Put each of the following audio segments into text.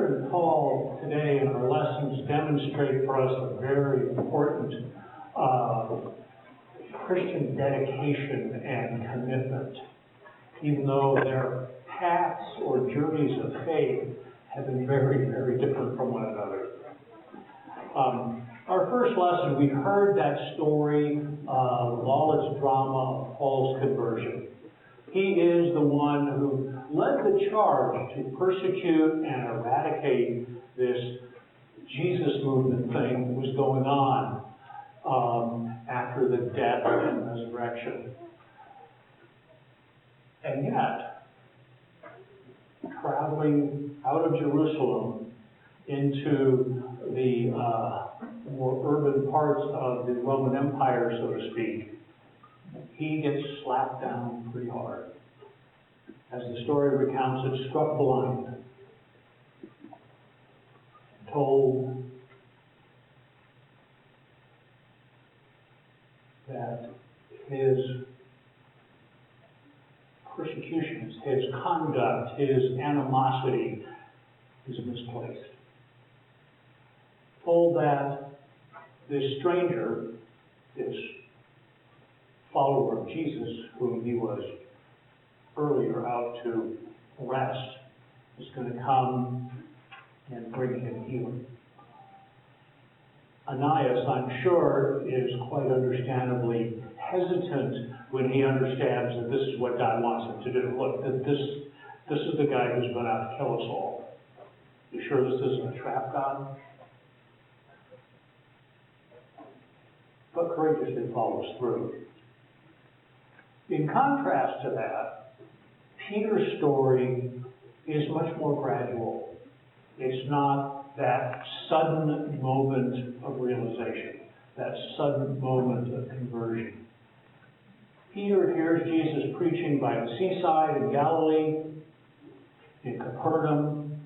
Peter and Paul today in our lessons demonstrate for us a very important Christian dedication and commitment, even though their paths or journeys of faith have been very, very different from one another. Our first lesson, we heard that story with all its drama of Paul's conversion. He is the one who led the charge to persecute and eradicate this Jesus movement thing that was going on after the death and resurrection. And yet, traveling out of Jerusalem into the more urban parts of the Roman Empire, so to speak, he gets slapped down pretty hard. As the story recounts, it struck blind, told that his persecutions, his conduct, his animosity is misplaced. Told that this stranger, this follower of Jesus, whom he was earlier out to arrest, is going to come and bring him healing. Ananias, I'm sure, is quite understandably hesitant when he understands that this is what God wants him to do. Look, this is the guy who's going out to kill us all. You sure this isn't a trap, God? But courageously follows through. In contrast to that, Peter's story is much more gradual. It's not that sudden moment of realization, that sudden moment of conversion. Peter hears Jesus preaching by the seaside in Galilee, in Capernaum.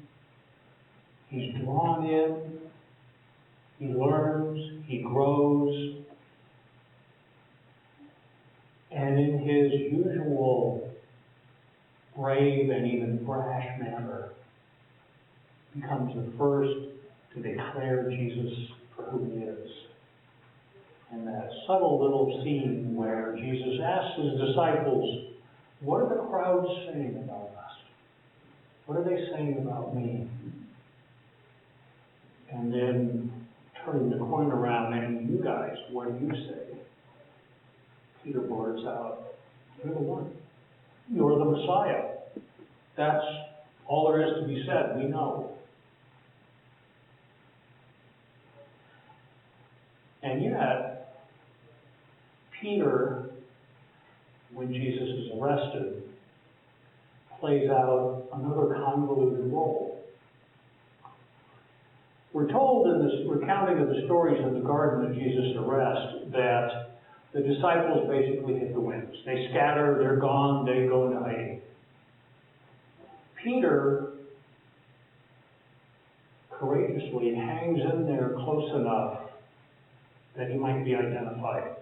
He's drawn in, he learns, he grows, and in his usual brave and even brash manner, becomes the first to declare Jesus for who he is. And that subtle little scene where Jesus asks his disciples, what are the crowds saying about us? What are they saying about me? And then turning the coin around, and you guys, what do you say? Peter blurts out, you're the one. You're the Messiah. That's all there is to be said. We know. And yet, Peter, when Jesus is arrested, plays out another convoluted role. We're told in this recounting of the stories in the garden of Jesus' arrest that the disciples basically hit the winds. They scatter, they're gone, they go into hiding. Peter courageously hangs in there close enough that he might be identified.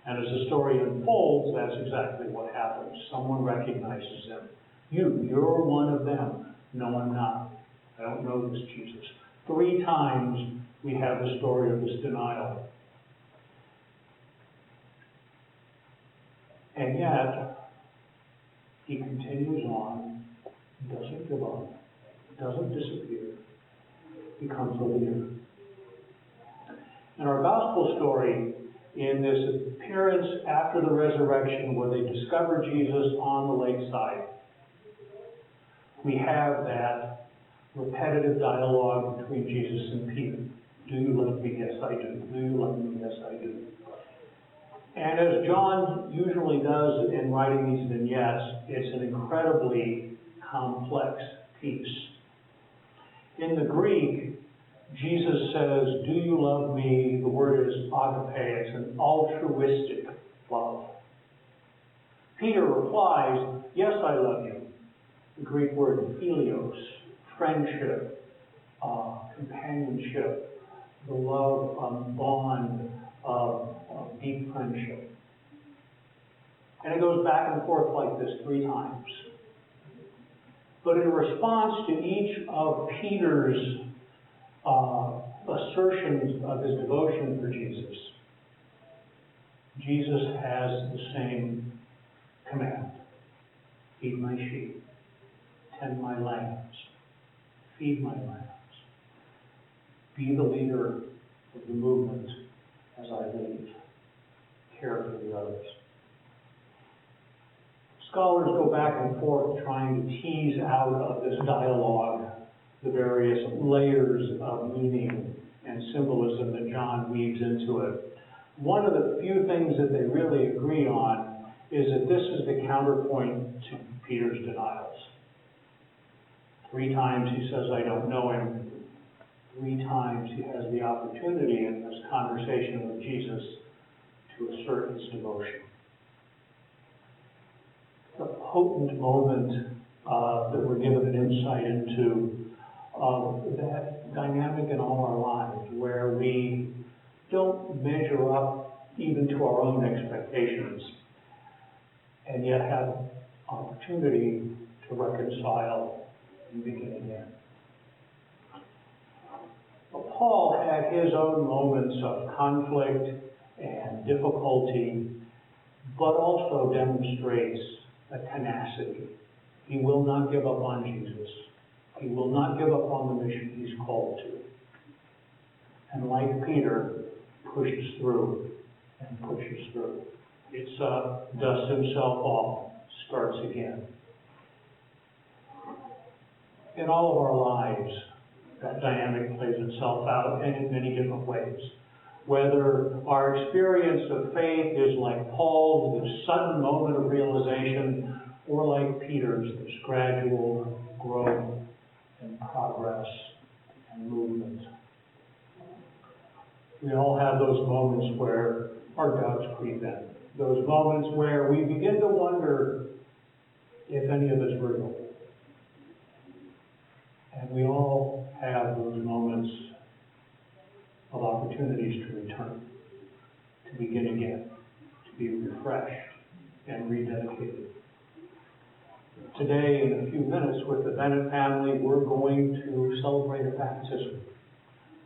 And as the story unfolds, that's exactly what happens. Someone recognizes him. You're one of them. No, I'm not. I don't know this Jesus. 3 times we have the story of this denial. And yet, he continues on, doesn't give up, doesn't disappear, becomes a leader. In our gospel story, in this appearance after the resurrection where they discover Jesus on the lakeside, we have that repetitive dialogue between Jesus and Peter. Do you love me? Yes, I do. Do you love me? Yes, I do. And as John usually does in writing these vignettes, it's an incredibly complex piece. In the Greek, Jesus says, do you love me? The word is agape. It's an altruistic love. Peter replies, yes, I love you. The Greek word philios, friendship, companionship, the love bond of deep friendship. And it goes back and forth like this 3 times. But in response to each of Peter's assertions of his devotion for Jesus, Jesus has the same command. Feed my sheep, tend my lambs, feed my lambs. Be the leader of the movement as I lead. Care for the others. Scholars go back and forth trying to tease out of this dialogue the various layers of meaning and symbolism that John weaves into it. One of the few things that they really agree on is that this is the counterpoint to Peter's denials. 3 times he says, I don't know him. 3 times he has the opportunity in this conversation with Jesus to assert his devotion. A potent moment that we're given an insight into that dynamic in all our lives, where we don't measure up even to our own expectations, and yet have opportunity to reconcile and begin again. Well, Paul had his own moments of conflict and difficulty, but also demonstrates a tenacity. He will not give up on Jesus. He will not give up on the mission he's called to. And like Peter, pushes through and pushes through. It's dusts himself off, starts again. In all of our lives, that dynamic plays itself out in many different ways. Whether our experience of faith is like Paul's, this sudden moment of realization, or like Peter's, this gradual growth and progress and movement. We all have those moments where our doubts creep in. Those moments where we begin to wonder if any of it's real. And we all have those moments of opportunities to return, to begin again, to be refreshed and rededicated. Today, in a few minutes, with the Bennett family, we're going to celebrate a baptism.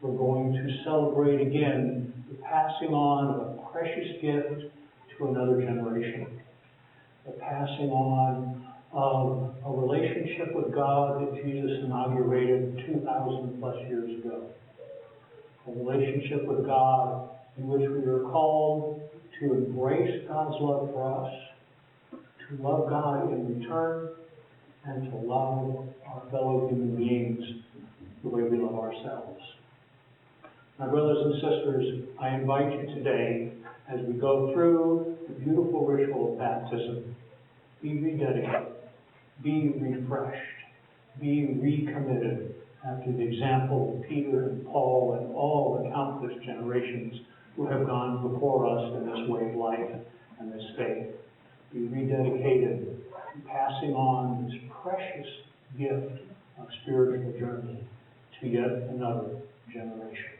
We're going to celebrate again the passing on of a precious gift to another generation. The passing on of a relationship with God that Jesus inaugurated 2,000 plus years ago. A relationship with God in which we are called to embrace God's love for us, to love God in return, and to love our fellow human beings the way we love ourselves. My brothers and sisters, I invite you today, as we go through the beautiful ritual of baptism, be rededicated, be refreshed, be recommitted after the example of Peter and Paul and all the countless generations who have gone before us in this way of life and this faith. Be rededicated to passing on this precious gift of spiritual journey to yet another generation.